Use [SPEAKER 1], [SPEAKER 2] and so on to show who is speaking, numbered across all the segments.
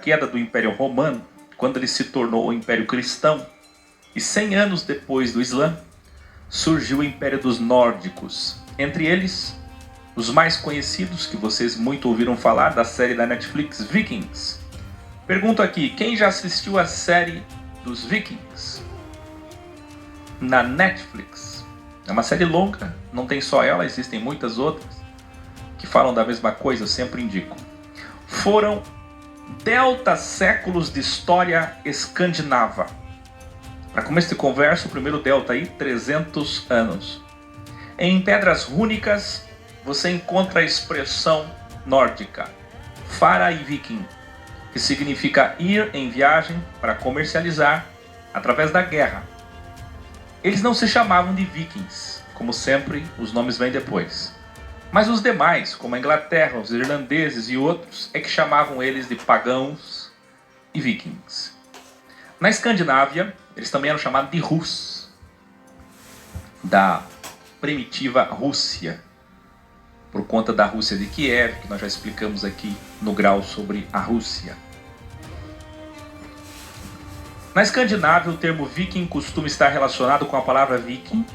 [SPEAKER 1] queda do Império Romano, quando ele se tornou o Império Cristão, e 100 anos depois do Islã, surgiu o Império dos Nórdicos. Entre eles, os mais conhecidos, que vocês muito ouviram falar, da série da Netflix, Vikings. Pergunto aqui, quem já assistiu a série dos Vikings? Na Netflix. É uma série longa, não tem só ela, existem muitas outras que falam da mesma coisa, eu sempre indico. Foram delta séculos de história escandinava. Para começo de conversa, o primeiro delta aí, 300 anos. Em pedras rúnicas, você encontra a expressão nórdica, fara e viking, que significa ir em viagem para comercializar através da guerra. Eles não se chamavam de vikings, como sempre, os nomes vêm depois. Mas os demais, como a Inglaterra, os irlandeses e outros, é que chamavam eles de pagãos e vikings. Na Escandinávia, eles também eram chamados de Rus, da primitiva Rússia, por conta da Rússia de Kiev, que nós já explicamos aqui no grau sobre a Rússia. Na Escandinávia, o termo viking costuma estar relacionado com a palavra viking,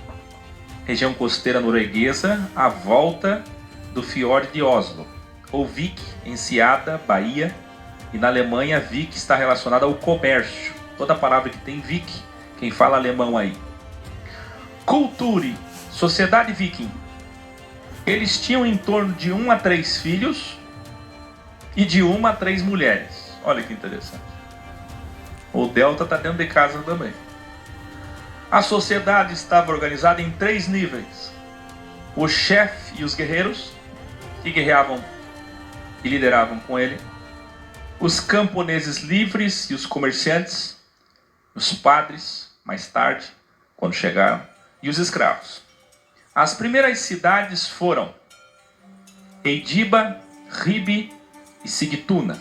[SPEAKER 1] região costeira norueguesa, à volta do fiord de Oslo, ou Vik, Enseada, Bahia, e na Alemanha, Vik está relacionada ao comércio. Toda palavra que tem Vik, quem fala alemão aí. Culture, sociedade viking. Eles tinham em torno de 1 a 3 filhos e de 1 a 3 mulheres. Olha que interessante. O delta está dentro de casa também. A sociedade estava organizada em 3 níveis. O chefe e os guerreiros, que guerreavam e lideravam com ele. Os camponeses livres e os comerciantes. Os padres, mais tarde, quando chegaram. E os escravos. As primeiras cidades foram Eidiba, Ribe e Sigtuna.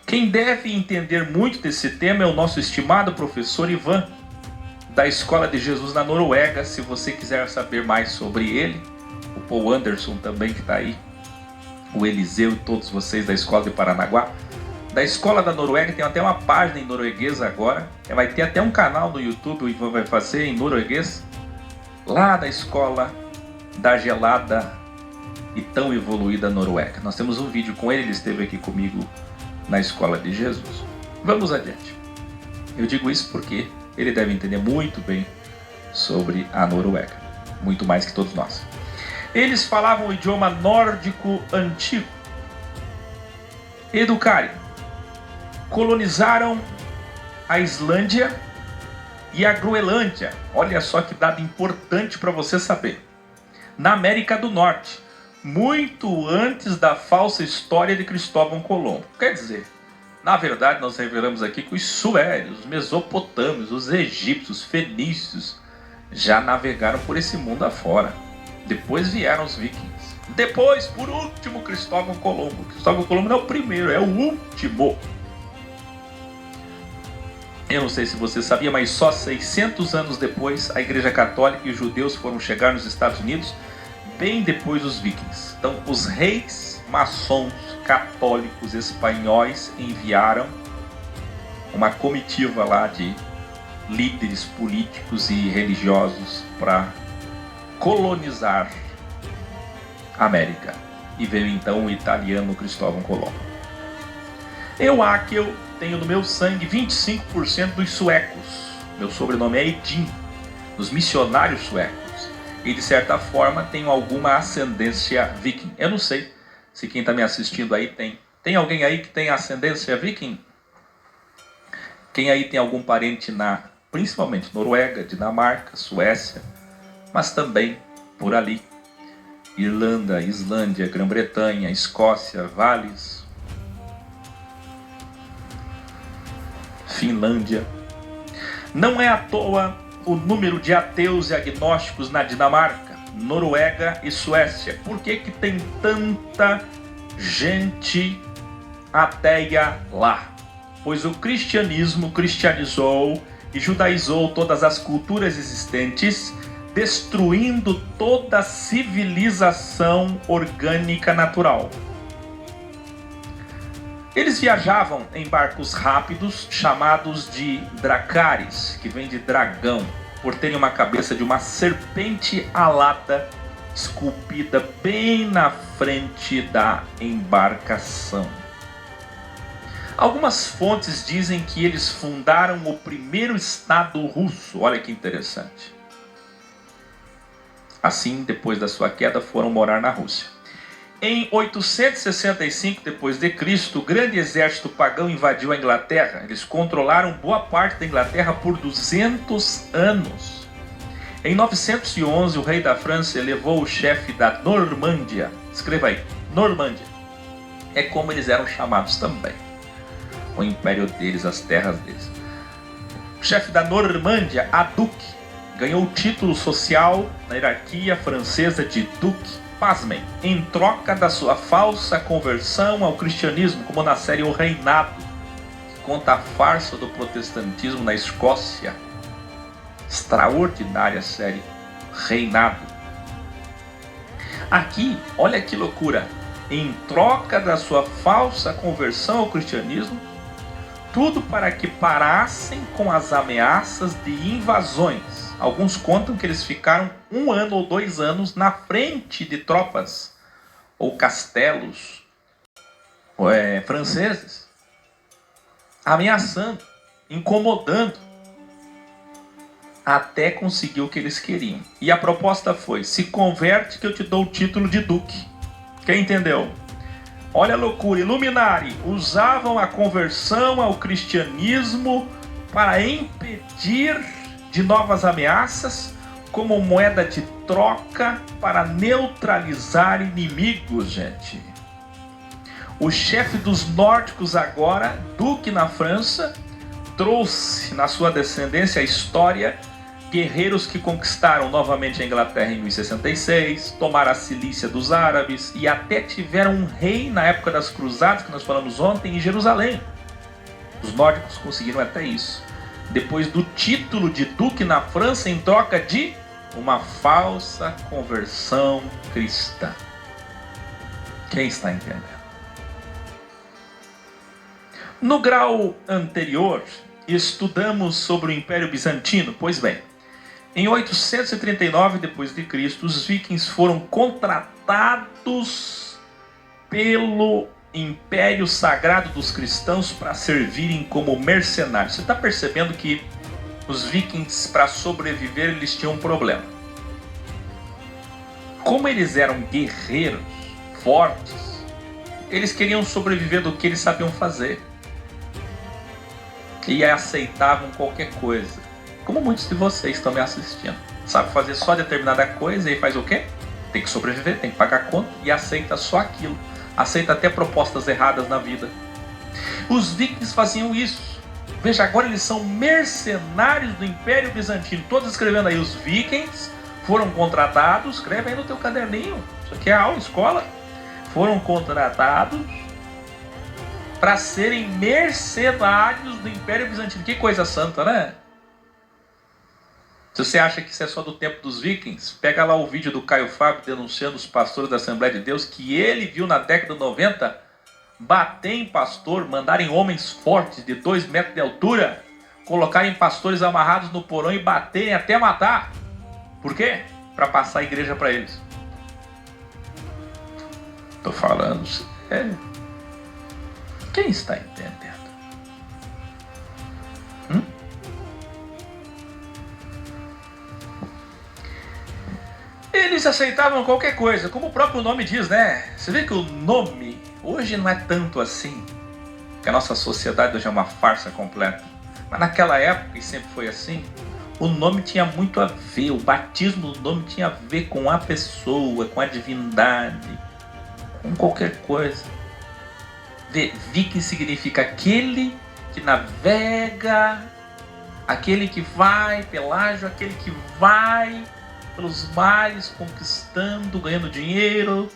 [SPEAKER 1] Quem deve entender muito desse tema é o nosso estimado professor Ivan, da Escola de Jesus na Noruega. Se você quiser saber mais sobre ele, o Paul Anderson também que está aí, o Eliseu e todos vocês da Escola de Paranaguá. Da Escola da Noruega, tem até uma página em norueguês agora, vai ter até um canal no YouTube, o Ivan vai fazer em norueguês, lá da Escola da gelada e tão evoluída Noruega. Nós temos um vídeo com ele, ele esteve aqui comigo na Escola de Jesus. Vamos adiante. Eu digo isso porque ele deve entender muito bem sobre a Noruega, muito mais que todos nós. Eles falavam o idioma nórdico antigo. Educare. Colonizaram a Islândia e a Groenlândia. Olha só que dado importante para você saber. Na América do Norte, muito antes da falsa história de Cristóvão Colombo. Quer dizer, na verdade nós revelamos aqui que os sumérios, os mesopotâmios, os egípcios, os fenícios já navegaram por esse mundo afora. Depois vieram os vikings. Depois, por último, Cristóvão Colombo. Cristóvão Colombo não é o primeiro, é o último. Eu não sei se você sabia, mas só 600 anos depois, a Igreja Católica e os judeus foram chegar nos Estados Unidos, bem depois dos vikings. Então, os reis maçons católicos espanhóis enviaram uma comitiva lá de líderes políticos e religiosos para colonizar a América. E veio então o italiano Cristóvão Colombo. Eu tenho no meu sangue 25% dos suecos. Meu sobrenome é Edin, dos missionários suecos. E de certa forma tenho alguma ascendência viking. Eu não sei se quem está me assistindo aí tem. Tem alguém aí que tem ascendência viking? Quem aí tem algum parente principalmente Noruega, Dinamarca, Suécia, mas também por ali. Irlanda, Islândia, Grã-Bretanha, Escócia, Vales, Finlândia. Não é à toa o número de ateus e agnósticos na Dinamarca, Noruega e Suécia. Por que que tem tanta gente ateia lá? Pois o cristianismo cristianizou e judaizou todas as culturas existentes, destruindo toda a civilização orgânica natural. Eles viajavam em barcos rápidos chamados de dracares, que vem de dragão, por terem uma cabeça de uma serpente alada esculpida bem na frente da embarcação. Algumas fontes dizem que eles fundaram o primeiro estado russo. Olha que interessante. Assim, depois da sua queda, foram morar na Rússia. Em 865 d.C., o grande exército pagão invadiu a Inglaterra. Eles controlaram boa parte da Inglaterra por 200 anos. Em 911, o rei da França elevou o chefe da Normândia. Escreva aí, Normândia. É como eles eram chamados também. O império deles, as terras deles. O chefe da Normândia, a Duque, ganhou o título social na hierarquia francesa de Duque. Pasmem, em troca da sua falsa conversão ao cristianismo, como na série O Reinado, que conta a farsa do protestantismo na Escócia. Extraordinária série, Reinado. Aqui, olha que loucura, em troca da sua falsa conversão ao cristianismo, tudo para que parassem com as ameaças de invasões. Alguns contam que eles ficaram 1 ano ou 2 anos na frente de tropas ou castelos franceses, ameaçando, incomodando, até conseguir o que eles queriam. E a proposta foi: se converte que eu te dou o título de duque. Quem entendeu? Olha a loucura. Illuminati usavam a conversão ao cristianismo para impedir de novas ameaças, como moeda de troca para neutralizar inimigos, gente. O chefe dos nórdicos agora, duque na França, trouxe na sua descendência a história guerreiros que conquistaram novamente a Inglaterra em 1066, tomaram a Cilícia dos árabes e até tiveram um rei na época das cruzadas, que nós falamos ontem, em Jerusalém. Os nórdicos conseguiram até isso, depois do título de duque na França, em troca de uma falsa conversão cristã. Quem está entendendo? No grau anterior, estudamos sobre o Império Bizantino. Pois bem, em 839 d.C., os vikings foram contratados pelo Império Sagrado dos Cristãos para servirem como mercenários. Você está percebendo que os vikings, para sobreviver, eles tinham um problema. Como eles eram guerreiros fortes, eles queriam sobreviver do que eles sabiam fazer. E aceitavam qualquer coisa. Como muitos de vocês estão me assistindo. Sabe fazer só determinada coisa e faz o quê? Tem que sobreviver, tem que pagar conta e aceita só aquilo. Aceita até propostas erradas na vida. Os vikings faziam isso. Veja, agora eles são mercenários do Império Bizantino. Todos escrevendo aí, os vikings foram contratados. Escreve aí no teu caderninho. Isso aqui é aula, escola. Foram contratados para serem mercenários do Império Bizantino. Que coisa santa, né? Se você acha que isso é só do tempo dos vikings, pega lá o vídeo do Caio Fábio denunciando os pastores da Assembleia de Deus, que ele viu na década de 90 bater em pastor, mandarem homens fortes de 2 metros de altura, colocarem pastores amarrados no porão e baterem até matar. Por quê? Para passar a igreja para eles. Estou falando sério. Quem está entendendo? Eles aceitavam qualquer coisa, como o próprio nome diz, né? Você vê que o nome hoje não é tanto assim, que a nossa sociedade hoje é uma farsa completa. Mas naquela época, e sempre foi assim, o nome tinha muito a ver, o batismo do nome tinha a ver com a pessoa, com a divindade, com qualquer coisa. Viking significa aquele que navega, aquele que vai, Pelágio, aquele que vai pelos mares, conquistando, ganhando dinheiro,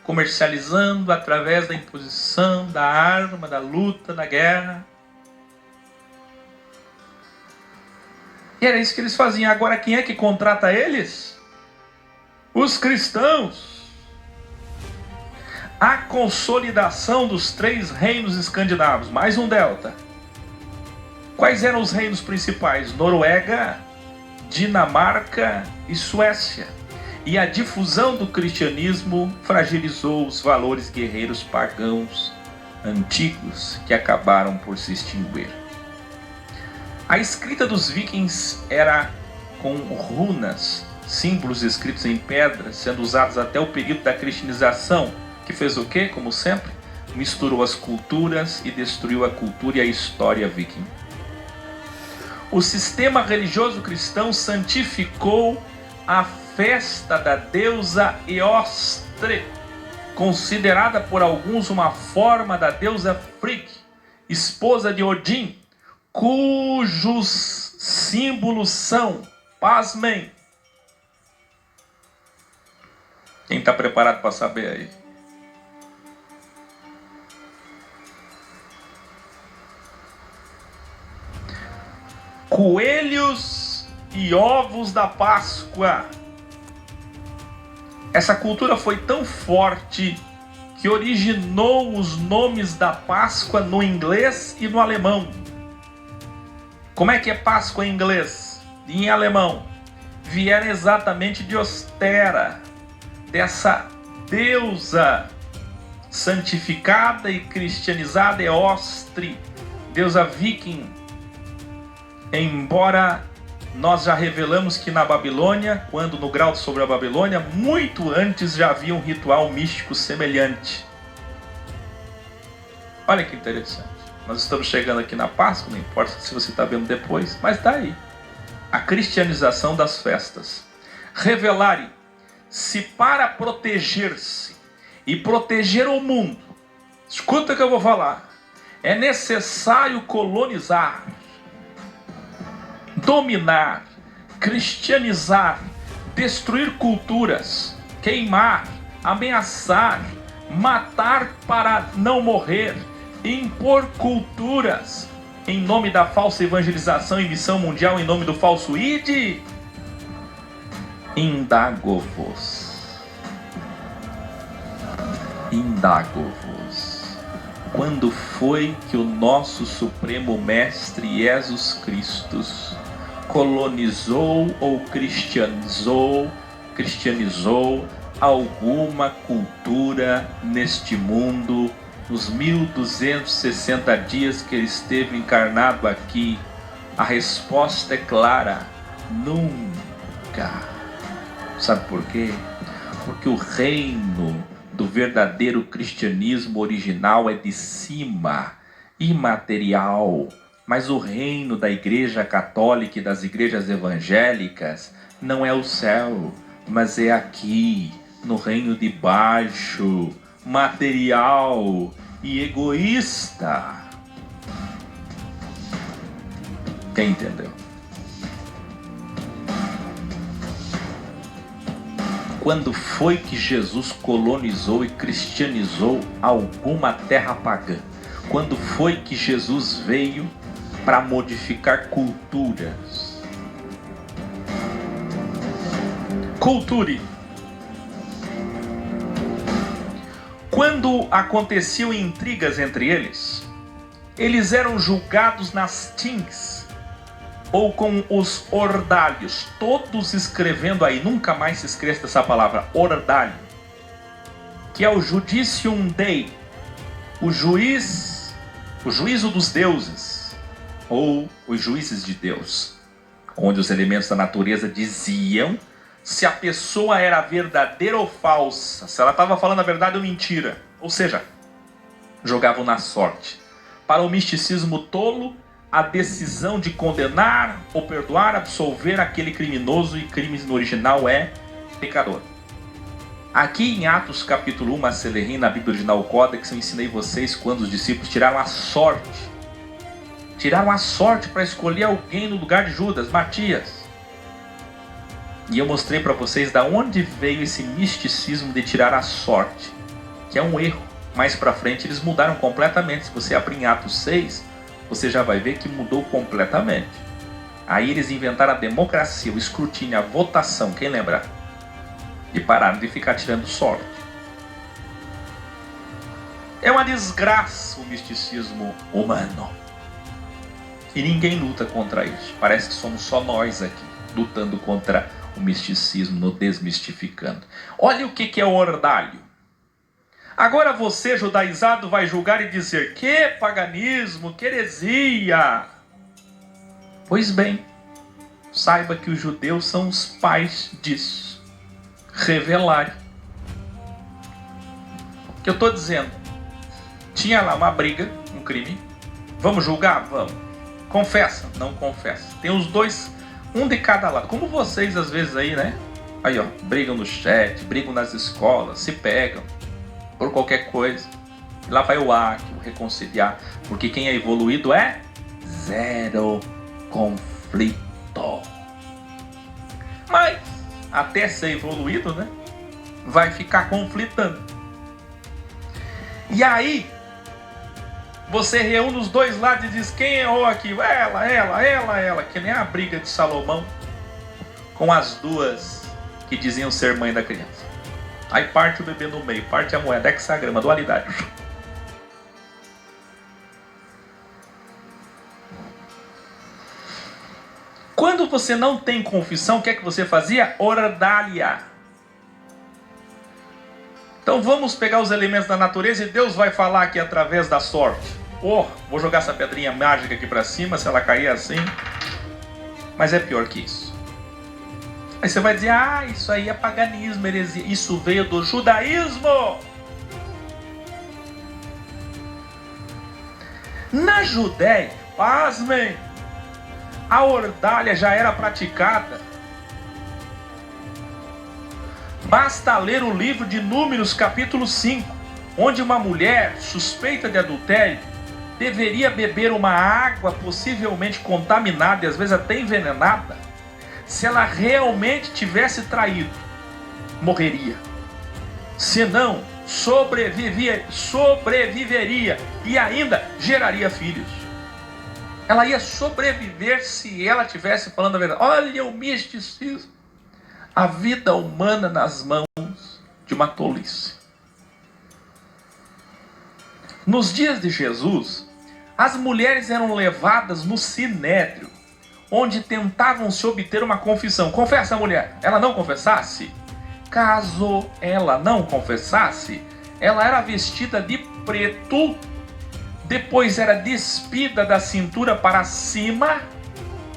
[SPEAKER 1] comercializando através da imposição, da arma, da luta, da guerra. E era isso que eles faziam. Agora, quem é que contrata eles? Os cristãos. a consolidação dos 3 reinos escandinavos, mais um delta. Quais eram os reinos principais? Noruega, Dinamarca e Suécia. E a difusão do cristianismo fragilizou os valores guerreiros pagãos antigos que acabaram por se extinguir. A escrita dos vikings era com runas, símbolos escritos em pedra, sendo usados até o período da cristianização, que fez o quê? Como sempre, misturou as culturas e destruiu a cultura e a história viking. O sistema religioso cristão santificou a festa da deusa Eostre, considerada por alguns uma forma da deusa Frigg, esposa de Odin, cujos símbolos são, pasmem. Quem está preparado para saber aí? Coelhos e ovos da Páscoa. Essa cultura foi tão forte que originou os nomes da Páscoa no inglês e no alemão. Como é que é Páscoa em inglês e em alemão? Vieram exatamente de Ostera, dessa deusa santificada e cristianizada Eostre, deusa viking. Embora nós já revelamos que na Babilônia, quando no grau sobre a Babilônia, muito antes já havia um ritual místico semelhante. Olha que interessante. Nós estamos chegando aqui na Páscoa, não importa se você está vendo depois, mas está aí. A cristianização das festas. Revelare-se para proteger-se e proteger o mundo. Escuta o que eu vou falar. É necessário colonizar, dominar, cristianizar, destruir culturas, queimar, ameaçar, matar para não morrer, impor culturas em nome da falsa evangelização e missão mundial, em nome do falso ide. Indago-vos. Quando foi que o nosso Supremo Mestre Jesus Cristo colonizou ou cristianizou alguma cultura neste mundo nos 1260 dias que ele esteve encarnado aqui? A resposta é clara: nunca. Sabe por quê? Porque o reino do verdadeiro cristianismo original é de cima, imaterial. Mas o reino da Igreja Católica e das igrejas evangélicas não é o céu, mas é aqui, no reino de baixo, material e egoísta. Quem entendeu? Quando foi que Jesus colonizou e cristianizou alguma terra pagã? Quando foi que Jesus veio para modificar culturas? Culture. Quando aconteciam intrigas entre eles, eles eram julgados nas tins ou com os ordalhos, todos escrevendo aí, nunca mais se esqueça dessa palavra, ordalho, que é o judicium dei, o juízo dos deuses, ou os juízes de Deus, onde os elementos da natureza diziam se a pessoa era verdadeira ou falsa, se ela estava falando a verdade ou mentira, ou seja, jogavam na sorte. Para o misticismo tolo, a decisão de condenar ou perdoar, absolver aquele criminoso, e crime no original é pecador. Aqui em Atos capítulo 1, Macelerrim, na Bíblia original Codex, eu ensinei vocês quando os discípulos tiraram a sorte para escolher alguém no lugar de Judas, Matias. E eu mostrei para vocês da onde veio esse misticismo de tirar a sorte, que é um erro. Mais para frente eles mudaram completamente. Se você abrir em Atos 6, você já vai ver que mudou completamente. Aí eles inventaram a democracia, o escrutínio, a votação, quem lembra? E pararam de ficar tirando sorte. É uma desgraça o misticismo humano. E ninguém luta contra isso. Parece que somos só nós aqui, lutando contra o misticismo, no desmistificando. Olha o que é o ordalho. Agora você, judaizado, vai julgar e dizer: que paganismo, que heresia. Pois bem, saiba que os judeus são os pais disso. Revelar. O que eu estou dizendo? Tinha lá uma briga, um crime. Vamos julgar? Vamos. Confessa? Não confessa. Tem os dois, um de cada lado. Como vocês às vezes aí, né? Aí ó, brigam no chat, brigam nas escolas, se pegam por qualquer coisa. E lá vai o reconciliar. Porque quem é evoluído é zero conflito. Mas até ser evoluído, né? Vai ficar conflitando. E aí você reúne os dois lados e diz: quem errou aqui? Ela. Que nem a briga de Salomão com as duas que diziam ser mãe da criança. Aí parte o bebê no meio, parte a moeda, hexagrama, dualidade. Quando você não tem confissão, o que é que você fazia? Ordalha. Então vamos pegar os elementos da natureza e Deus vai falar aqui através da sorte. Vou jogar essa pedrinha mágica aqui para cima, se ela cair assim. Mas é pior que isso. Aí você vai dizer: isso aí é paganismo, heresia. Isso veio do judaísmo. Na Judéia, pasmem, a ordalha já era praticada. Basta ler o livro de Números, capítulo 5, onde uma mulher suspeita de adultério deveria beber uma água possivelmente contaminada e às vezes até envenenada. Se ela realmente tivesse traído, morreria. Se não, sobreviveria e ainda geraria filhos. Ela ia sobreviver se ela tivesse falando a verdade. Olha o misticismo. A vida humana nas mãos de uma tolice. Nos dias de Jesus, as mulheres eram levadas no sinédrio, onde tentavam se obter uma confissão. Confessa, mulher. Ela não confessasse? Caso ela não confessasse, ela era vestida de preto, depois era despida da cintura para cima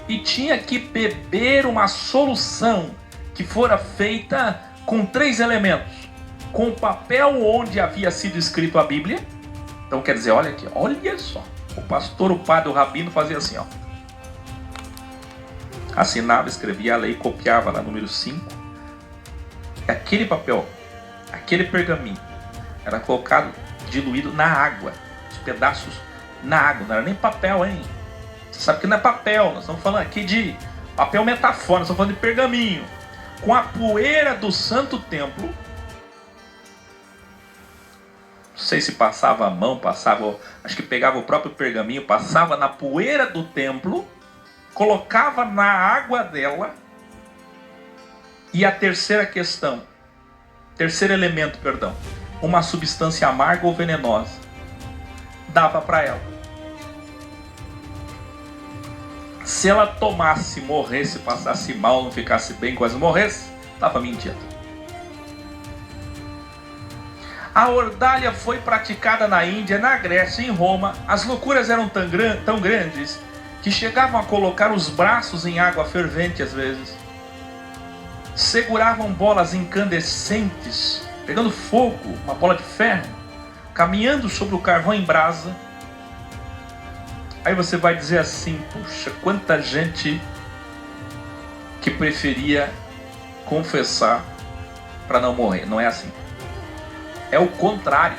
[SPEAKER 1] e tinha que beber uma solução que fora feita com 3 elementos. Com o papel onde havia sido escrito a Bíblia. Então quer dizer, olha aqui, olha só. O pastor, o padre, o rabino fazia assim, ó. Assinava, escrevia a lei, copiava lá número 5. Aquele papel, aquele pergaminho, era colocado, diluído na água. Os pedaços na água, não era nem papel, hein? Você sabe que não é papel, nós estamos falando aqui de papel metafórico, nós estamos falando de pergaminho. Com a poeira do santo templo, não sei se passava a mão, acho que pegava o próprio pergaminho, passava na poeira do templo, colocava na água dela. E a terceiro elemento, uma substância amarga ou venenosa, dava para ela. Se ela tomasse, morresse, passasse mal, não ficasse bem, quase morresse, estava mentindo. A ordalha foi praticada na Índia, na Grécia, em Roma. As loucuras eram tão grandes que chegavam a colocar os braços em água fervente às vezes. Seguravam bolas incandescentes, pegando fogo, uma bola de ferro, caminhando sobre o carvão em brasa. Aí você vai dizer assim: puxa, quanta gente que preferia confessar para não morrer. Não é assim. É o contrário.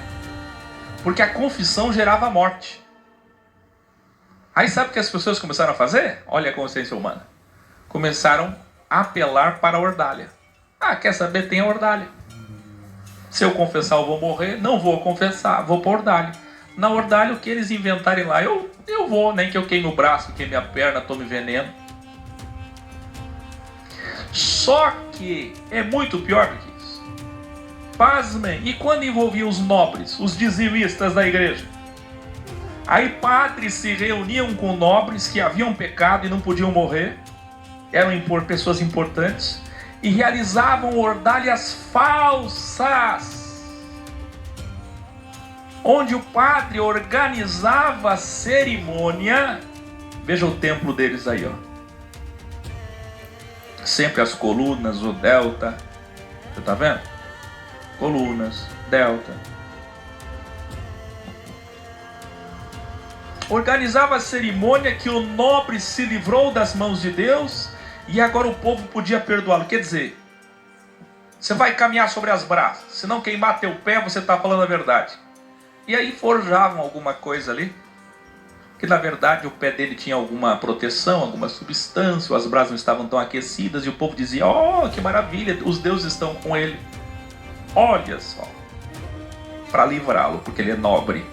[SPEAKER 1] Porque a confissão gerava morte. Aí sabe o que as pessoas começaram a fazer? Olha a consciência humana. Começaram a apelar para a ordalha. Quer saber? Tem a ordalha. Se eu confessar eu vou morrer. Não vou confessar, vou para a ordalha. Na ordalha, o que eles inventarem lá, eu vou, nem que eu queime o braço, queime a perna, tome veneno. Só que é muito pior do que isso. Pasmem, e quando envolvia os nobres, os dizimistas da igreja? Aí padres se reuniam com nobres que haviam pecado e não podiam morrer, eram pessoas importantes, e realizavam ordalhas falsas, onde o padre organizava a cerimônia. Veja o templo deles aí, ó. Sempre as colunas, o delta. Você tá vendo? Colunas, delta. Organizava a cerimônia que o nobre se livrou das mãos de Deus e agora o povo podia perdoá-lo. Quer dizer, você vai caminhar sobre as brasas, se não queimar teu pé, você está falando a verdade. E aí forjavam alguma coisa ali, que na verdade o pé dele tinha alguma proteção, alguma substância, as brasas não estavam tão aquecidas, e o povo dizia: oh, que maravilha, os deuses estão com ele. Olha só, para livrá-lo, porque ele é nobre.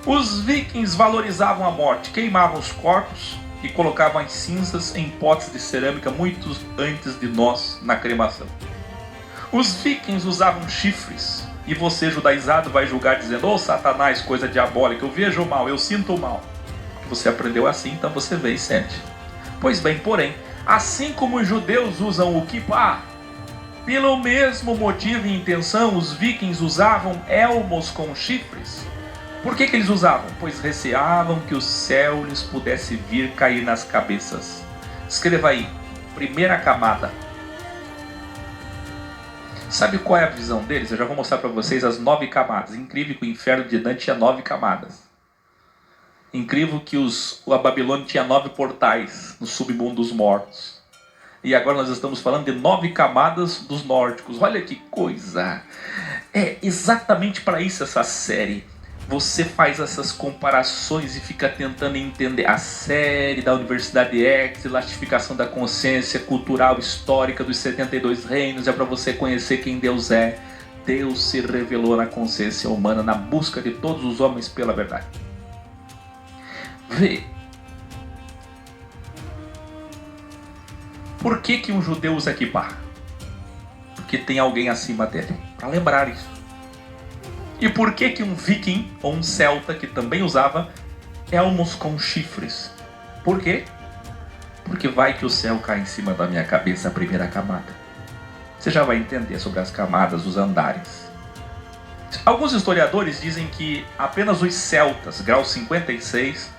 [SPEAKER 1] Os vikings valorizavam a morte, queimavam os corpos e colocavam as cinzas em potes de cerâmica muito antes de nós na cremação. Os vikings usavam chifres, e você, judaizado, vai julgar dizendo: ô Satanás, coisa diabólica, eu vejo o mal, eu sinto o mal. Porque você aprendeu assim, então você vê e sente. Pois bem, porém, assim como os judeus usam o kippah, pelo mesmo motivo e intenção, os vikings usavam elmos com chifres. Por que eles usavam? Pois receavam que o céu lhes pudesse vir cair nas cabeças. Escreva aí, primeira camada. Sabe qual é a visão deles? Eu já vou mostrar para vocês as 9 camadas. Incrível que o inferno de Dante tinha 9 camadas. Incrível que a Babilônia tinha 9 portais no submundo dos mortos. E agora nós estamos falando de 9 camadas dos nórdicos. Olha que coisa! É exatamente para isso essa série. Você faz essas comparações e fica tentando entender. A série da Universidade X, Elastificação da Consciência Cultural Histórica dos 72 Reinos, é para você conhecer quem Deus é. Deus se revelou na consciência humana, na busca de todos os homens pela verdade. Vê. Por que um judeu usa kippah? Porque tem alguém acima dele. Para lembrar isso. E por que um viking ou um celta que também usava elmos com chifres? Por quê? Porque vai que o céu cai em cima da minha cabeça, a primeira camada. Você já vai entender sobre as camadas, os andares. Alguns historiadores dizem que apenas os celtas, grau 56,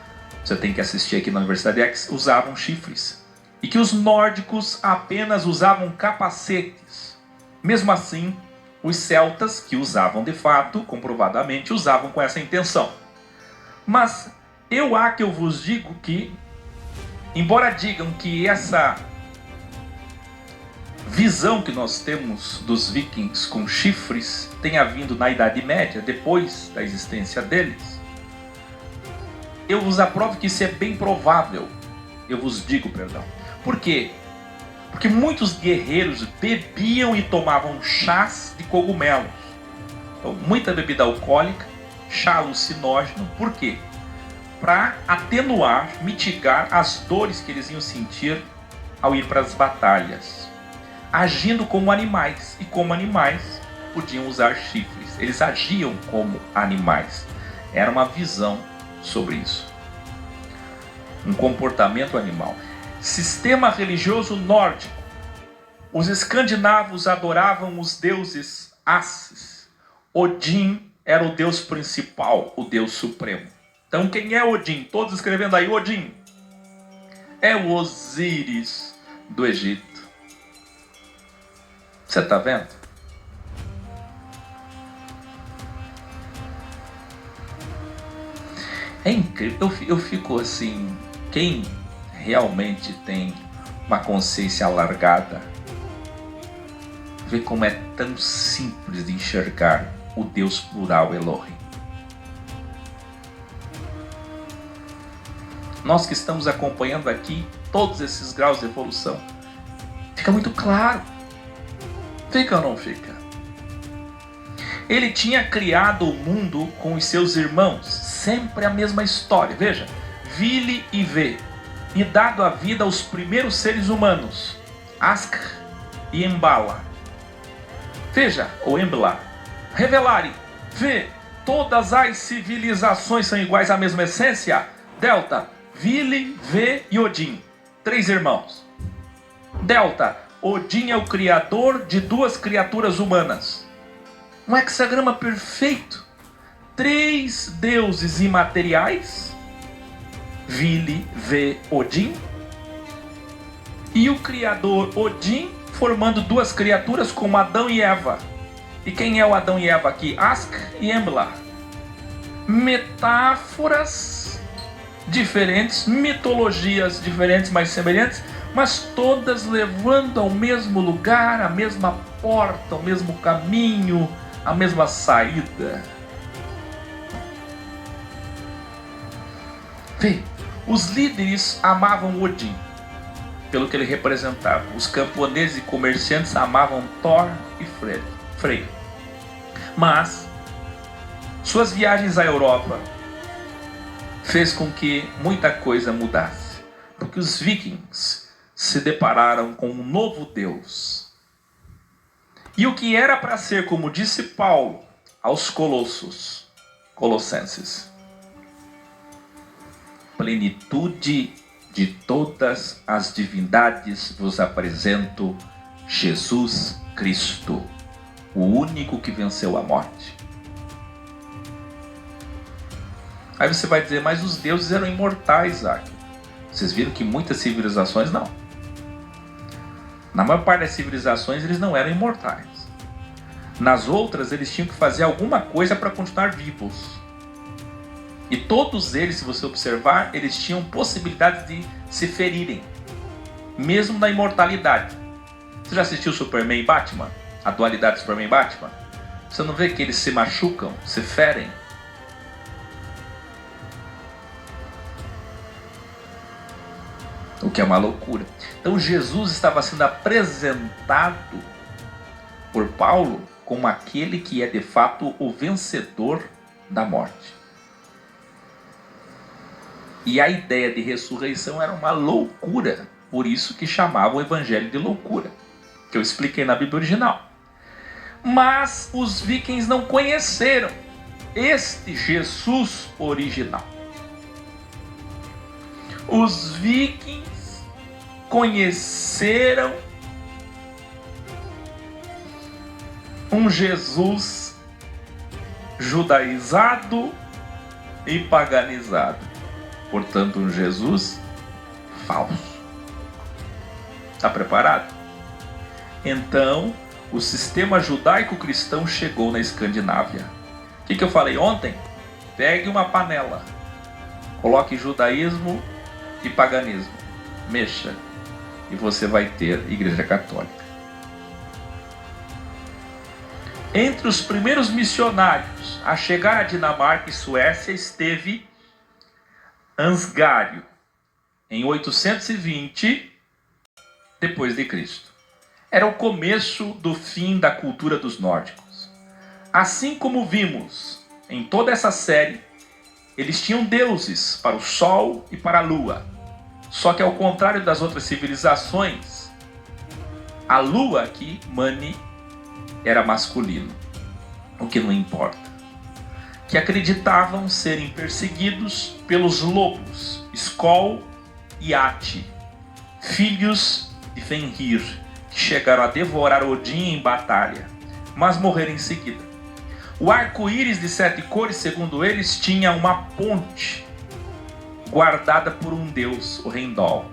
[SPEAKER 1] você tem que assistir aqui na Universidade X, usavam chifres. E que os nórdicos apenas usavam capacetes. Mesmo assim, os celtas, que usavam de fato, comprovadamente, usavam com essa intenção. Mas eu vos digo que, embora digam que essa visão que nós temos dos vikings com chifres tenha vindo na Idade Média, depois da existência deles, eu vos aprovo que isso é bem provável. Eu vos digo, perdão. Por quê? Porque muitos guerreiros bebiam e tomavam chás de cogumelos. Então, muita bebida alcoólica, chá alucinógeno. Por quê? Para atenuar, mitigar as dores que eles iam sentir ao ir para as batalhas. Agindo como animais. E como animais, podiam usar chifres. Eles agiam como animais. Era uma visão sobre isso. Um comportamento animal. Sistema religioso nórdico. Os escandinavos adoravam os deuses Asses. Odin era o deus principal, o deus supremo. Então quem é Odin? Todos escrevendo aí, Odin. É o Osíris do Egito. Você está vendo? É incrível, eu fico assim, quem realmente tem uma consciência alargada, vê como é tão simples de enxergar o Deus plural Elohim. Nós que estamos acompanhando aqui todos esses graus de evolução, fica muito claro. Fica ou não fica? Ele tinha criado o mundo com os seus irmãos, sempre a mesma história. Veja, Vili e Vê, e dado a vida aos primeiros seres humanos, Askr e Embala. Veja, ou Embla, revelare, vê, todas as civilizações são iguais à mesma essência. Delta, Vili, Vê e Odin, 3 irmãos. Delta, Odin é o criador de 2 criaturas humanas. Um hexagrama perfeito. 3 deuses imateriais, Vili, Vê, Odin, e o criador Odin formando 2 criaturas como Adão e Eva. E quem é o Adão e Eva aqui? Ask e Embla. Metáforas diferentes, mitologias diferentes, mas semelhantes, mas todas levando ao mesmo lugar, a mesma porta, o mesmo caminho, a mesma saída. Vê, os líderes amavam Odin, pelo que ele representava. Os camponeses e comerciantes amavam Thor e Freyr. Mas suas viagens à Europa fez com que muita coisa mudasse, porque os vikings se depararam com um novo Deus. E o que era para ser, como disse Paulo aos Colossenses, plenitude de todas as divindades vos apresento Jesus Cristo, o único que venceu a morte. Aí você vai dizer, mas os deuses eram imortais, Isaac. Vocês viram que muitas civilizações não. Na maior parte das civilizações eles não eram imortais. Nas outras eles tinham que fazer alguma coisa para continuar vivos. E todos eles, se você observar, eles tinham possibilidade de se ferirem, mesmo na imortalidade. Você já assistiu Superman e Batman? A dualidade de Superman e Batman? Você não vê que eles se machucam, se ferem? O que é uma loucura. Então Jesus estava sendo apresentado por Paulo como aquele que é de fato o vencedor da morte. E a ideia de ressurreição era uma loucura, por isso que chamava o evangelho de loucura, que eu expliquei na Bíblia original. Mas os vikings não conheceram este Jesus original. Os vikings conheceram um Jesus judaizado e paganizado. Portanto, um Jesus falso. Está preparado? Então, o sistema judaico-cristão chegou na Escandinávia. O que eu falei ontem? Pegue uma panela, coloque judaísmo e paganismo, mexa, e você vai ter Igreja Católica. Entre os primeiros missionários a chegar à Dinamarca e Suécia esteve Ansgário, em 820 depois de Cristo. Era o começo do fim da cultura dos nórdicos. Assim como vimos em toda essa série, eles tinham deuses para o sol e para a lua. Só que ao contrário das outras civilizações, a lua aqui, Mani, era masculino, o que não importa. Que acreditavam serem perseguidos pelos lobos, Skoll e Ati, filhos de Fenrir, que chegaram a devorar Odin em batalha, mas morreram em seguida. O arco-íris de 7 cores, segundo eles, tinha uma ponte guardada por um deus, o Heimdall.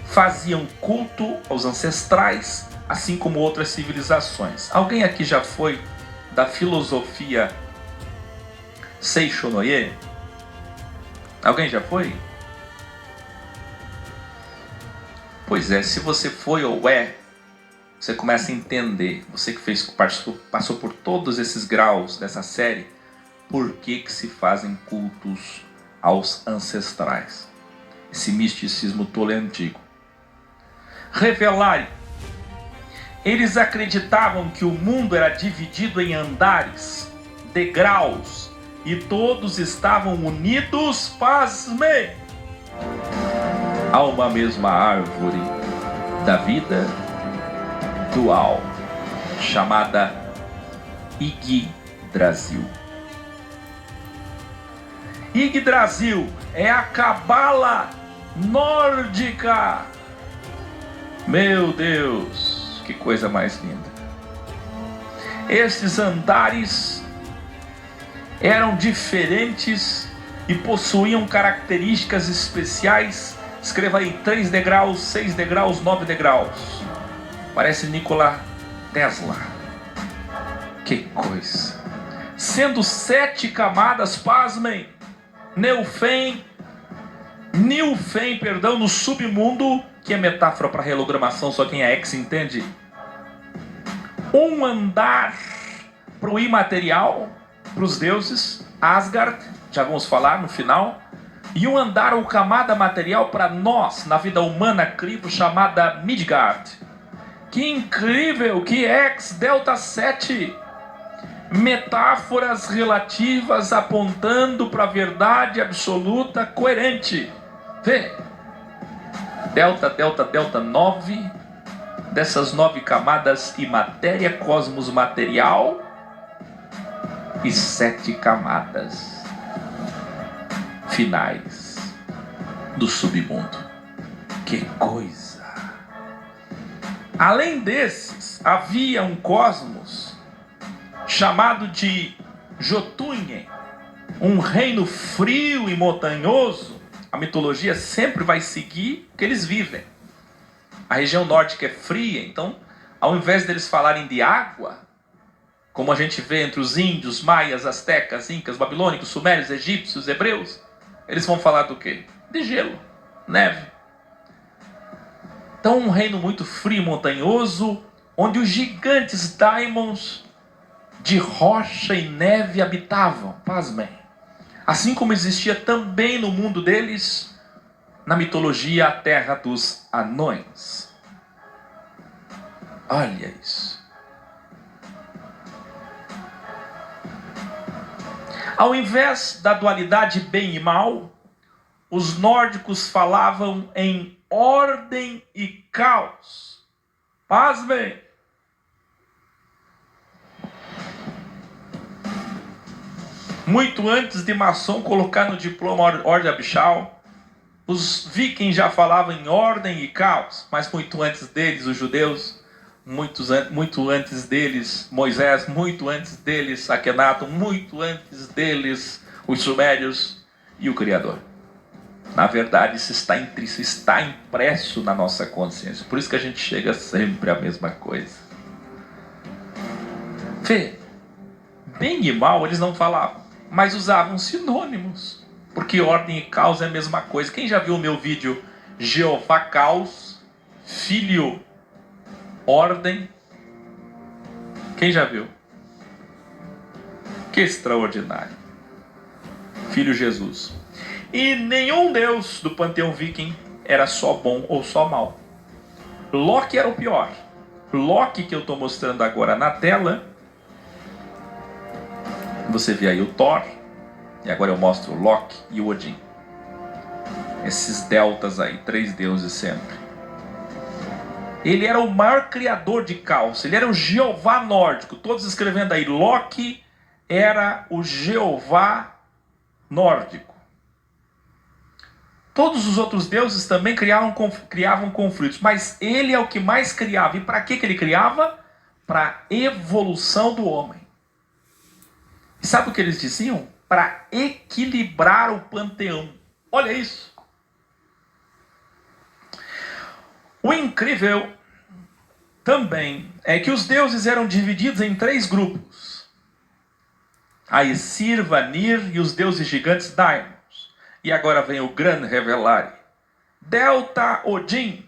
[SPEAKER 1] Faziam culto aos ancestrais, assim como outras civilizações. Alguém aqui já foi da filosofia Seishonoye? Alguém já foi? Pois é, se você foi ou você começa a entender, você que passou por todos esses graus dessa série, por que se fazem cultos aos ancestrais. Esse misticismo tolo e antigo. Revelare. Eles acreditavam que o mundo era dividido em andares, degraus, e todos estavam unidos, pasmem, a uma mesma árvore da vida dual. chamada Yggdrasil. Yggdrasil é a cabala nórdica. Meu Deus, que coisa mais linda. Esses andares eram diferentes e possuíam características especiais. Escreva aí: 3 degraus, 6 degraus, 9 degraus. Parece Nikola Tesla. Que coisa. Sendo 7 camadas, pasmem, Nilfheim, no submundo, que é metáfora para relogramação, só quem é ex entende. Um andar para o imaterial, para os deuses, Asgard, já vamos falar no final. E um andar ou camada material para nós, na vida humana, crivo, chamada Midgard. Que incrível, que ex delta 7. Metáforas relativas apontando para a verdade absoluta coerente. Vê. Delta, delta, delta 9. Dessas 9 camadas e matéria, cosmos material. E 7 camadas finais do submundo. Que coisa! Além desses, havia um cosmos chamado de Jotunheim, um reino frio e montanhoso. A mitologia sempre vai seguir o que eles vivem. A região nórdica é fria, então, ao invés deles falarem de água, como a gente vê entre os índios, maias, astecas, incas, babilônicos, sumérios, egípcios, hebreus, eles vão falar do quê? De gelo, neve. Então, um reino muito frio e montanhoso, onde os gigantes daimons de rocha e neve habitavam, pasmem. Assim como existia também no mundo deles, na mitologia, a terra dos anões. Olha isso. Ao invés da dualidade bem e mal, os nórdicos falavam em ordem e caos. Pasmem. Muito antes de maçom colocar no diploma Ordem Abishal, os vikings já falavam em ordem e caos, mas muito antes deles, os judeus, muito antes deles, Moisés, muito antes deles, Akhenaton, muito antes deles, os sumérios e o Criador. Na verdade, isso está intrínseco, está impresso na nossa consciência. Por isso que a gente chega sempre à mesma coisa. Vê, bem e mal eles não falavam, mas usavam sinônimos, porque ordem e caos é a mesma coisa. Quem já viu o meu vídeo Jeová Caos, Filho Ordem? Quem já viu? Que extraordinário. Filho Jesus. E nenhum deus do panteão viking era só bom ou só mal. Loki era o pior. Loki, que eu estou mostrando agora na tela, você vê aí o Thor, e agora eu mostro o Loki e o Odin. Esses deltas aí, 3 deuses sempre. Ele era o maior criador de caos, ele era o Jeová nórdico. Todos escrevendo aí, Loki era o Jeová nórdico. Todos os outros deuses também criavam conflitos, mas ele é o que mais criava. E para que ele criava? Para a evolução do homem. E sabe o que eles diziam? Para equilibrar o panteão. Olha isso. O incrível também é que os deuses eram divididos em 3 grupos. Aesir, Vanir e os deuses gigantes Daimons. E agora vem o grande revelare. Delta Odin,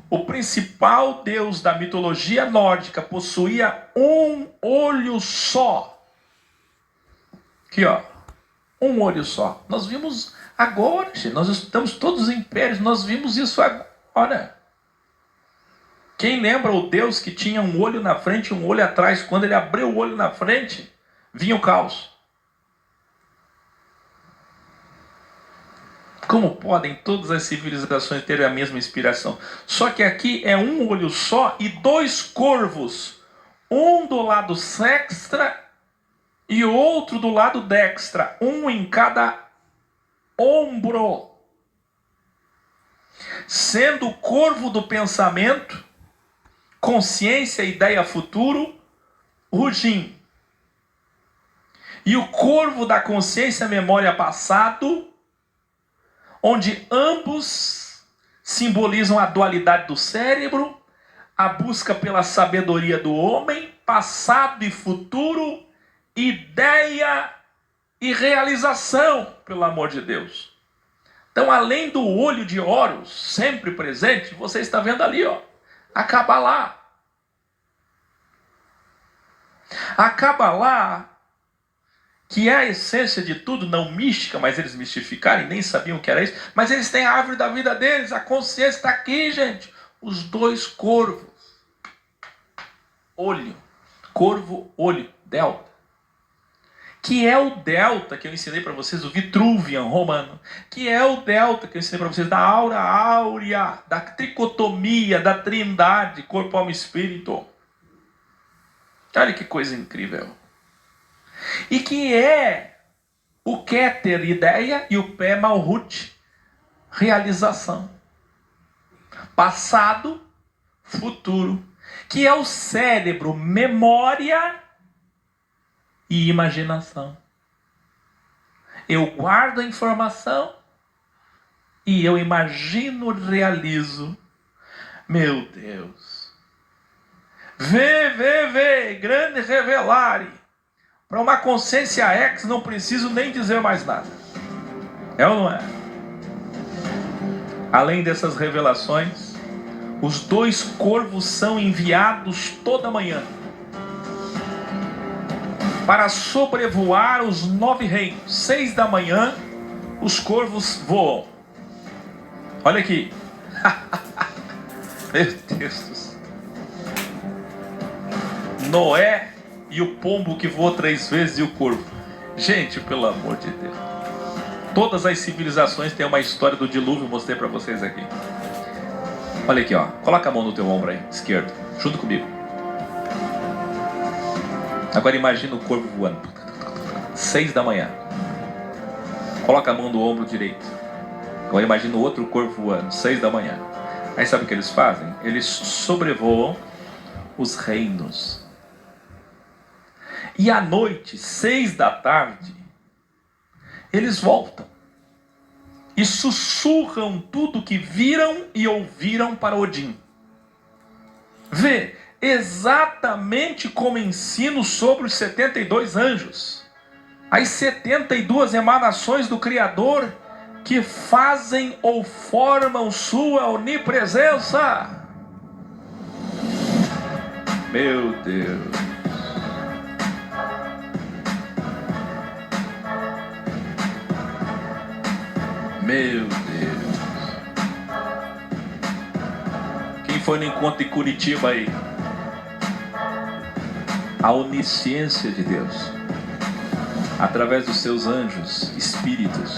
[SPEAKER 1] o principal deus da mitologia nórdica, possuía um olho só. Aqui, ó. Um olho só. Nós vimos agora, gente, nós estamos todos em impérios, nós vimos isso agora. Quem lembra o Deus que tinha um olho na frente e um olho atrás? Quando ele abriu o olho na frente, vinha o caos. Como podem todas as civilizações ter a mesma inspiração? Só que aqui é um olho só e 2 corvos. um do lado sextra e outro do lado dextra, um em cada ombro, sendo o corvo do pensamento, consciência, ideia, futuro, rugim, e o corvo da consciência, memória, passado, onde ambos simbolizam a dualidade do cérebro, a busca pela sabedoria do homem, passado e futuro, ideia e realização, pelo amor de Deus. Então, além do olho de Horus, sempre presente, você está vendo ali, ó, a Kabbalah. A Kabbalah, que é a essência de tudo, não mística, mas eles mistificaram e nem sabiam o que era isso, mas eles têm a árvore da vida deles, a consciência está aqui, gente. Os dois corvos. Olho. Corvo, olho. Delta. Que é o delta que eu ensinei para vocês, o Vitruvian romano. Que é o delta que eu ensinei para vocês, da aura áurea, da tricotomia, da trindade, corpo, alma e espírito. Olha que coisa incrível. E que é o Keter, ideia, e o Pé, Malhut, realização. Passado, futuro. Que é o cérebro, memória e imaginação. Eu guardo a informação e eu imagino, realizo. Meu Deus. Grande revelare. Para uma consciência X não preciso nem dizer mais nada. É ou não é? Além dessas revelações, os dois corvos são enviados toda manhã para sobrevoar os 9 reinos. 6 da manhã, os corvos voam. Olha aqui. Meu Deus do céu. Noé e o pombo que voa 3 vezes e o corvo. Gente, pelo amor de Deus. Todas as civilizações têm uma história do dilúvio, mostrei para vocês aqui. Olha aqui, ó. Coloca a mão no teu ombro aí, esquerdo, junto comigo. Agora imagina o corvo voando. 6 da manhã. Coloca a mão no ombro direito. Agora imagina o outro corvo voando. 6 da manhã. Aí sabe o que eles fazem? Eles sobrevoam os reinos. E à noite, 6 da tarde, eles voltam. E sussurram tudo que viram e ouviram para Odin. Vê, exatamente como ensino sobre os 72 anjos. As 72 emanações do Criador que fazem ou formam sua onipresença. Meu Deus. Meu Deus. Quem foi no encontro de Curitiba aí? A onisciência de Deus, através dos seus anjos, espíritos.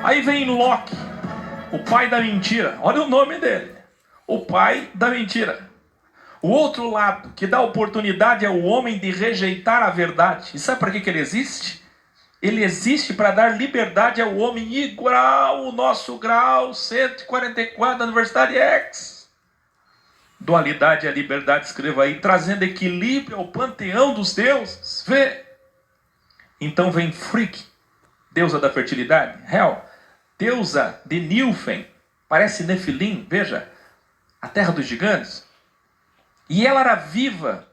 [SPEAKER 1] Aí vem Loki, o pai da mentira. Olha o nome dele. O pai da mentira. O outro lado, que dá oportunidade ao homem de rejeitar a verdade. E sabe para que ele existe? Ele existe para dar liberdade ao homem igual o nosso grau 144 da Universidade X. Dualidade e a liberdade, escreva aí, trazendo equilíbrio ao panteão dos deuses. Vê. Então vem Frigg, deusa da fertilidade. Hel, deusa de Nilfen, parece Nefilim, veja, a terra dos gigantes. E ela era viva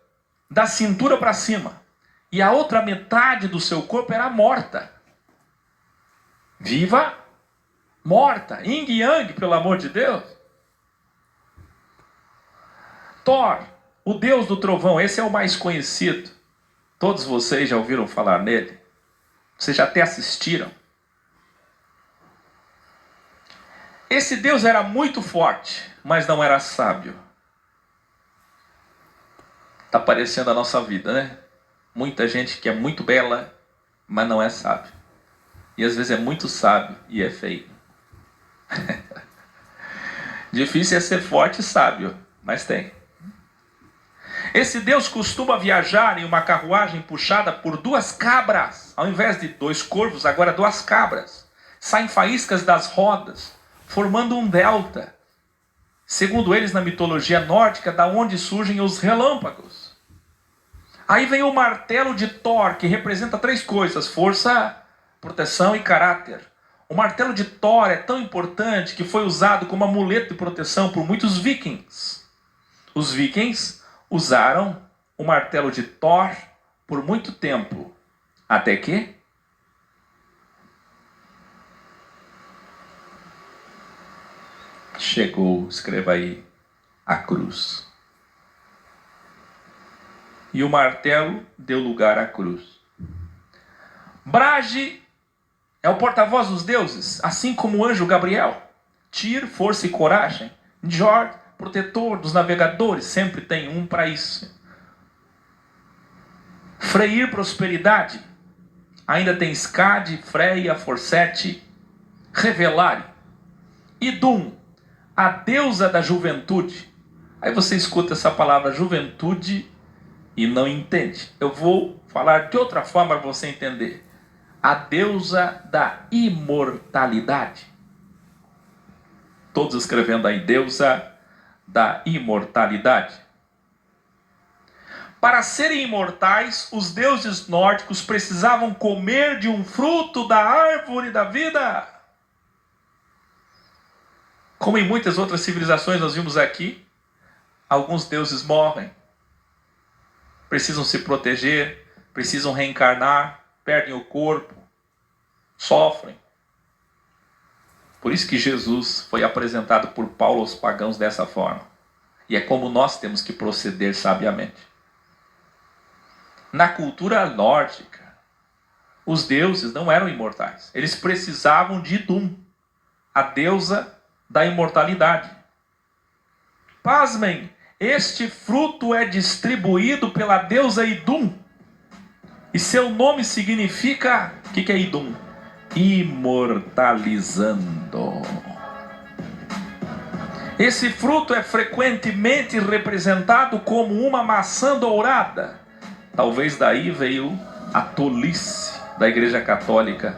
[SPEAKER 1] da cintura para cima. E a outra metade do seu corpo era morta. Viva, morta. Yin e Yang, pelo amor de Deus. Thor, o deus do trovão, esse é o mais conhecido. Todos vocês já ouviram falar nele. Vocês já até assistiram. Esse deus era muito forte, mas não era sábio. Está parecendo a nossa vida, né? Muita gente que é muito bela, mas não é sábio. E às vezes é muito sábio e é feio. Difícil é ser forte e sábio. mas tem. Esse Deus costuma viajar em uma carruagem puxada por 2 cabras. Ao invés de 2 corvos, agora 2 cabras. Saem faíscas das rodas, formando um delta. Segundo eles, na mitologia nórdica, da onde surgem os relâmpagos. Aí vem o martelo de Thor, que representa 3 coisas: força, proteção e caráter. O martelo de Thor é tão importante que foi usado como amuleto de proteção por muitos vikings. Os vikings usaram o martelo de Thor por muito tempo, até que chegou, escreva aí, a cruz. E o martelo deu lugar à cruz. Brage é o porta-voz dos deuses, assim como o anjo Gabriel. Tyr, força e coragem. Njord, protetor dos navegadores, sempre tem um para isso. Freyr, prosperidade. Ainda tem Skadi, Freya, Forsete, Revelare. Idun, a deusa da juventude. Aí você escuta essa palavra juventude e não entende. Eu vou falar de outra forma para você entender. A deusa da imortalidade. Todos escrevendo aí, deusa da imortalidade. Para serem imortais, os deuses nórdicos precisavam comer de um fruto da árvore da vida. Como em muitas outras civilizações nós vimos aqui, alguns deuses morrem, precisam se proteger, precisam reencarnar, perdem o corpo, sofrem. Por isso que Jesus foi apresentado por Paulo aos pagãos dessa forma. E é como nós temos que proceder sabiamente. Na cultura nórdica, os deuses não eram imortais. Eles precisavam de Idun, a deusa da imortalidade. Pasmem, este fruto é distribuído pela deusa Idun. E seu nome significa, o que é Idun? Imortalizando. Esse fruto é frequentemente representado como uma maçã dourada. Talvez daí veio a tolice da Igreja Católica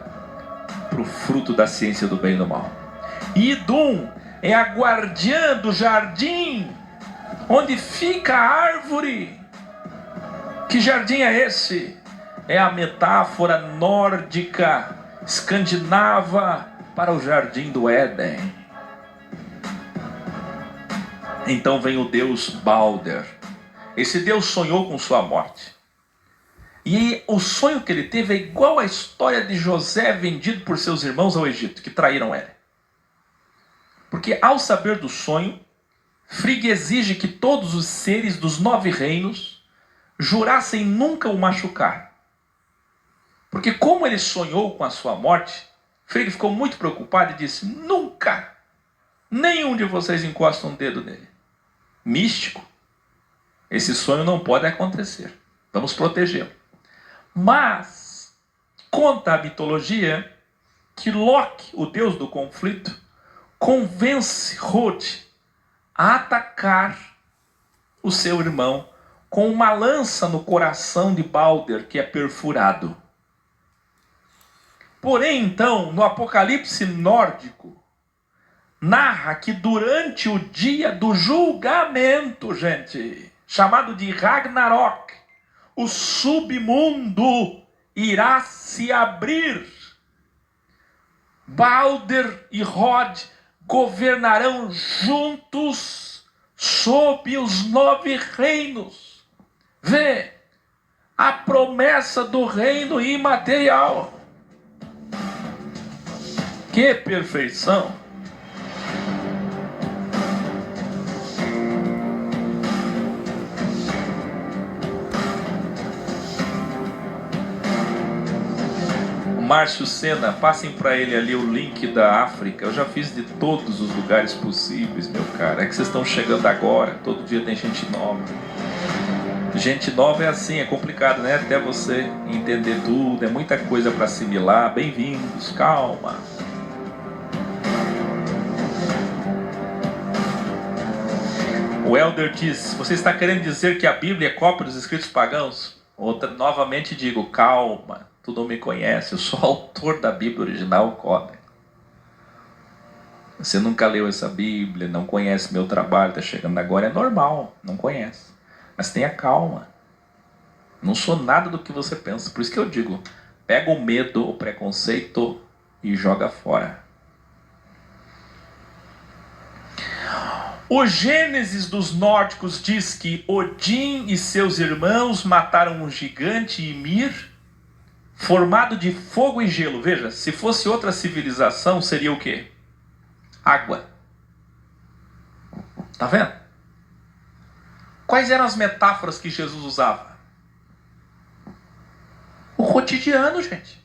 [SPEAKER 1] para o fruto da ciência do bem e do mal. Idun é a guardiã do jardim onde fica a árvore. Que jardim é esse? É a metáfora nórdica, escandinava para o jardim do Éden. Então vem o deus Balder. Esse deus sonhou com sua morte. E o sonho que ele teve é igual à história de José vendido por seus irmãos ao Egito, que traíram ele. Porque ao saber do sonho, Frigg exige que todos os seres dos 9 reinos jurassem nunca o machucar. Porque como ele sonhou com a sua morte, Frigg ficou muito preocupado e disse: nunca, nenhum de vocês encosta um dedo nele. Místico, esse sonho não pode acontecer, vamos protegê-lo. Mas conta a mitologia que Loki, o deus do conflito, convence Hod a atacar o seu irmão com uma lança no coração de Balder, que é perfurado. Porém, então, no Apocalipse nórdico, narra que durante o dia do julgamento, gente, chamado de Ragnarok, o submundo irá se abrir. Balder e Hod governarão juntos sob os 9 reinos. Vê, a promessa do reino imaterial. Que perfeição! Márcio Sena, passem para ele ali o link da África. Eu já fiz de todos os lugares possíveis, meu cara. É que vocês estão chegando agora, todo dia tem gente nova. Gente nova é assim, é complicado, né? Até você entender tudo, é muita coisa para assimilar. Bem-vindos, calma. O O Elder diz: você está querendo dizer que a Bíblia é cópia dos escritos pagãos? Novamente digo: calma, tu não me conhece, eu sou autor da Bíblia original, cópia. Você nunca leu essa Bíblia, não conhece meu trabalho, está chegando agora, é normal, não conhece. Mas tenha calma. Não sou nada do que você pensa. Por isso que eu digo, pega o medo, o preconceito e joga fora. O Gênesis dos nórdicos diz que Odin e seus irmãos mataram um gigante Ymir, formado de fogo e gelo. Veja, se fosse outra civilização, seria o quê? Água. Tá vendo? Quais eram as metáforas que Jesus usava? O cotidiano, gente.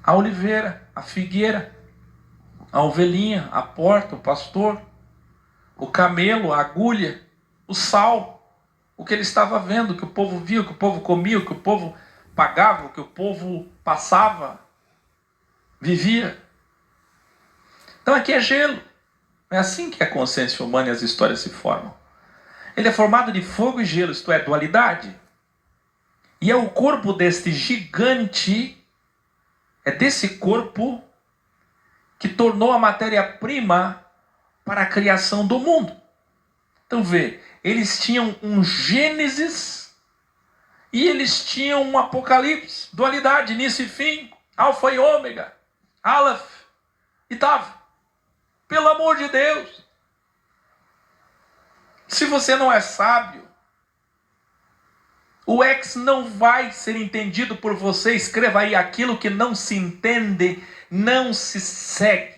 [SPEAKER 1] A oliveira, a figueira, a ovelhinha, a porta, o pastor, o camelo, a agulha, o sal, o que ele estava vendo, o que o povo via, o que o povo comia, o que o povo pagava, o que o povo passava, vivia. Então aqui é gelo. É assim que a consciência humana e as histórias se formam. Ele é formado de fogo e gelo, isto é, dualidade. E é o corpo deste gigante, é desse corpo que tornou a matéria-prima para a criação do mundo. Então vê, eles tinham um Gênesis e eles tinham um Apocalipse, dualidade, início e fim, Alfa e Ômega, Aleph e Tav. Pelo amor de Deus, se você não é sábio, o X não vai ser entendido por você. Escreva aí: aquilo que não se entende, não se segue.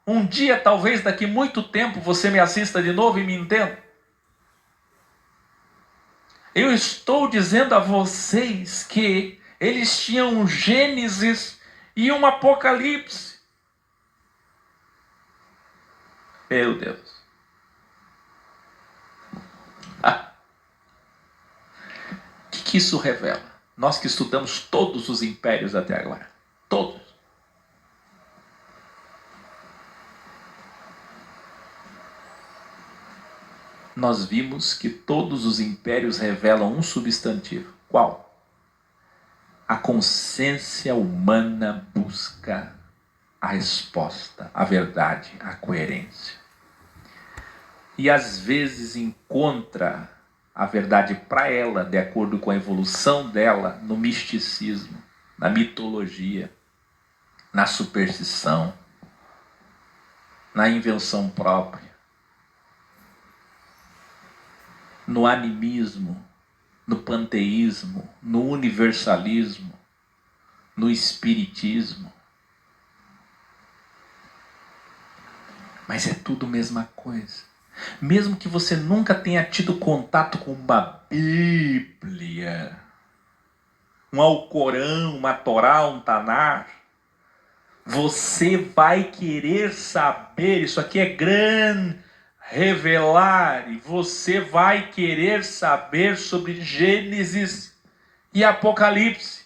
[SPEAKER 1] Um dia, talvez daqui muito tempo, você me assista de novo e me entenda. Eu estou dizendo a vocês que eles tinham um Gênesis e um Apocalipse. Meu Deus. O que isso revela? Nós que estudamos todos os impérios até agora. Todos. Nós vimos que todos os impérios revelam um substantivo. Qual? A consciência humana busca a resposta, a verdade, a coerência. E às vezes encontra a verdade para ela, de acordo com a evolução dela, no misticismo, na mitologia, na superstição, na invenção própria, no animismo, no panteísmo, no universalismo, no espiritismo. Mas é tudo a mesma coisa. Mesmo que você nunca tenha tido contato com uma Bíblia, um Alcorão, uma Torá, um Tanar, você vai querer saber. Isso aqui é grande revelar, e você vai querer saber sobre Gênesis e Apocalipse.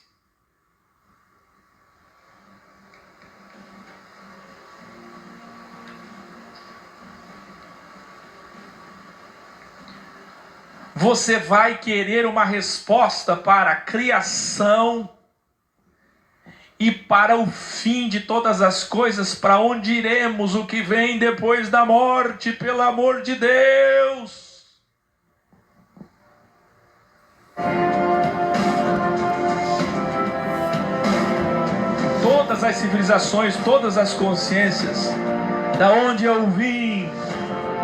[SPEAKER 1] Você vai querer uma resposta para a criação e para o fim de todas as coisas, para onde iremos, o que vem depois da morte, pelo amor de Deus. Todas as civilizações, todas as consciências, da onde eu vim,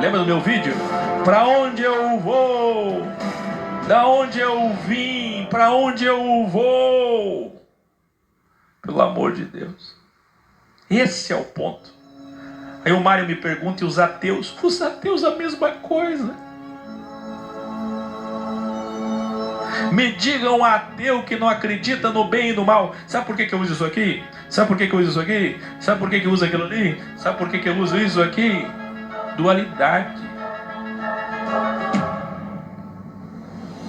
[SPEAKER 1] lembra do meu vídeo? Para onde eu vou? Da onde eu vim? Para onde eu vou? Pelo amor de Deus. Esse é o ponto. Aí o Mário me pergunta: e os ateus? Os ateus a mesma coisa. Me digam um ateu que não acredita no bem e no mal. Sabe por que eu uso isso aqui? Sabe por que eu uso isso aqui? Sabe por que eu uso aquilo ali? Sabe por que eu uso isso aqui? Dualidade.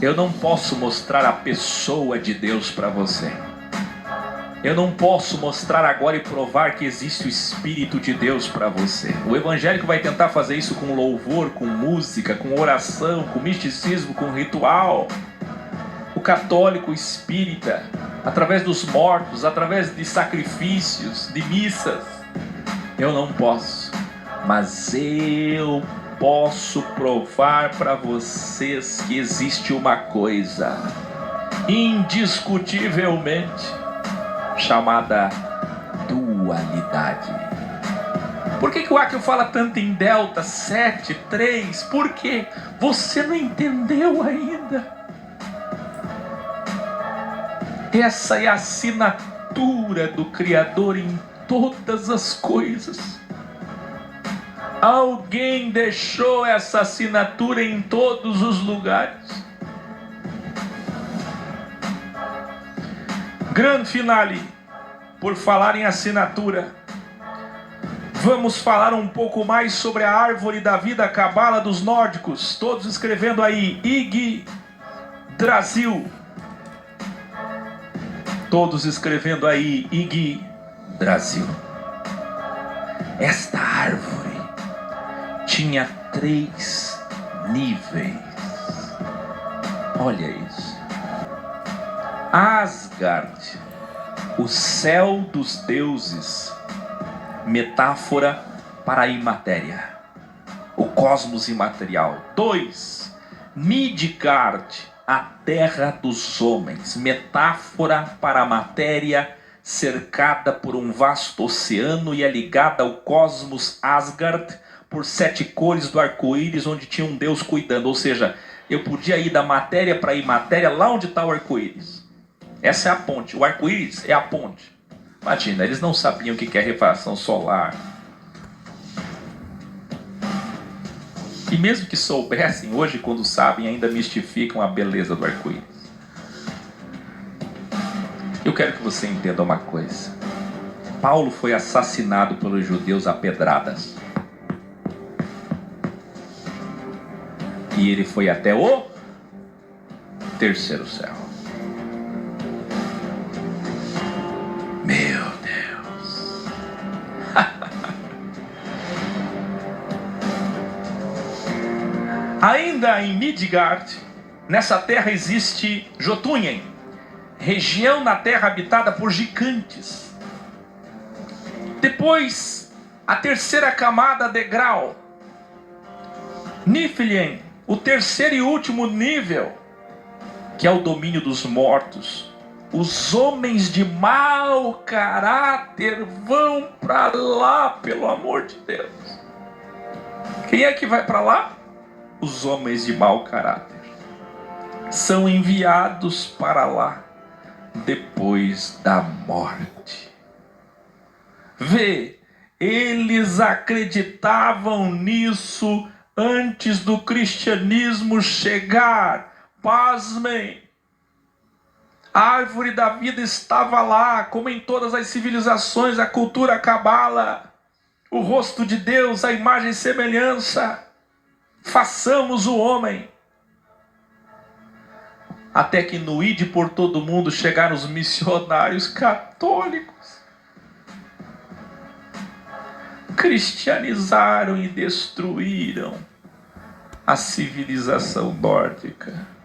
[SPEAKER 1] Eu não posso mostrar a pessoa de Deus para você. Eu não posso mostrar agora e provar que existe o Espírito de Deus para você. O evangélico vai tentar fazer isso com louvor, com música, com oração, com misticismo, com ritual. O católico, o espírita, através dos mortos, através de sacrifícios, de missas. Eu não posso, mas eu posso provar para vocês que existe uma coisa indiscutivelmente chamada dualidade. Por que o Akio fala tanto em delta 7, 3? Porque você não entendeu ainda. Essa é a assinatura do Criador em todas as coisas. Alguém deixou essa assinatura em todos os lugares. Grande finale, por falar em assinatura, vamos falar um pouco mais sobre a árvore da vida, a cabala dos nórdicos. Todos escrevendo aí, Yggdrasil. Todos escrevendo aí, Yggdrasil. Esta árvore tinha 3 níveis. Olha isso. Asgard, o céu dos deuses, metáfora para a imatéria, o cosmos imaterial. 2, Midgard, a terra dos homens, metáfora para a matéria cercada por um vasto oceano e é ligada ao cosmos Asgard por 7 cores do arco-íris, onde tinha um deus cuidando. Ou seja, eu podia ir da matéria para a imatéria, lá onde está o arco-íris. Essa é a ponte, o arco-íris é a ponte. Imagina, eles não sabiam o que é refração solar. E mesmo que soubessem, hoje quando sabem, ainda mistificam a beleza do arco-íris. Eu quero que você entenda uma coisa. Paulo foi assassinado pelos judeus a pedradas. E ele foi até o 3º céu. Meu Deus. Ainda em Midgard, nessa terra existe Jotunheim, região na terra habitada por gigantes. Depois, a 3ª camada, degrau, Niflheim, o 3º e último nível, que é o domínio dos mortos. Os homens de mau caráter vão para lá, pelo amor de Deus. Quem é que vai para lá? Os homens de mau caráter são enviados para lá depois da morte. Vê, eles acreditavam nisso antes do cristianismo chegar. Pasmem. A árvore da vida estava lá, como em todas as civilizações, a cultura, a cabala, o rosto de Deus, a imagem e semelhança. Façamos o homem. Até que no ide por todo mundo chegaram os missionários católicos. Cristianizaram e destruíram a civilização nórdica.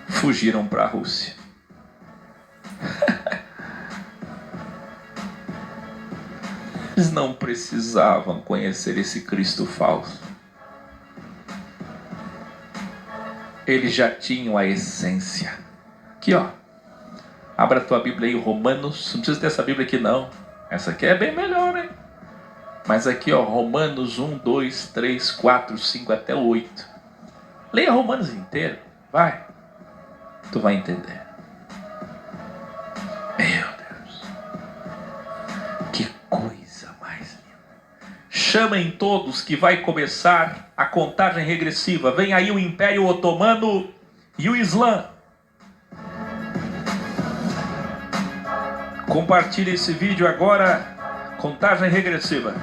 [SPEAKER 1] Fugiram para a Rússia. Eles não precisavam conhecer esse Cristo falso. Eles já tinham a essência. Aqui, ó. Abra a tua Bíblia aí, Romanos. Não precisa ter essa Bíblia aqui, não. Essa aqui é bem melhor, hein? Mas aqui, ó, Romanos 1, 2, 3, 4, 5 até 8. Leia Romanos inteiro. Vai. Tu vai entender. Meu Deus. Que coisa mais linda. Chamem todos que vai começar a contagem regressiva. Vem aí o Império Otomano e o Islã. Compartilhe esse vídeo agora. Contagem regressiva.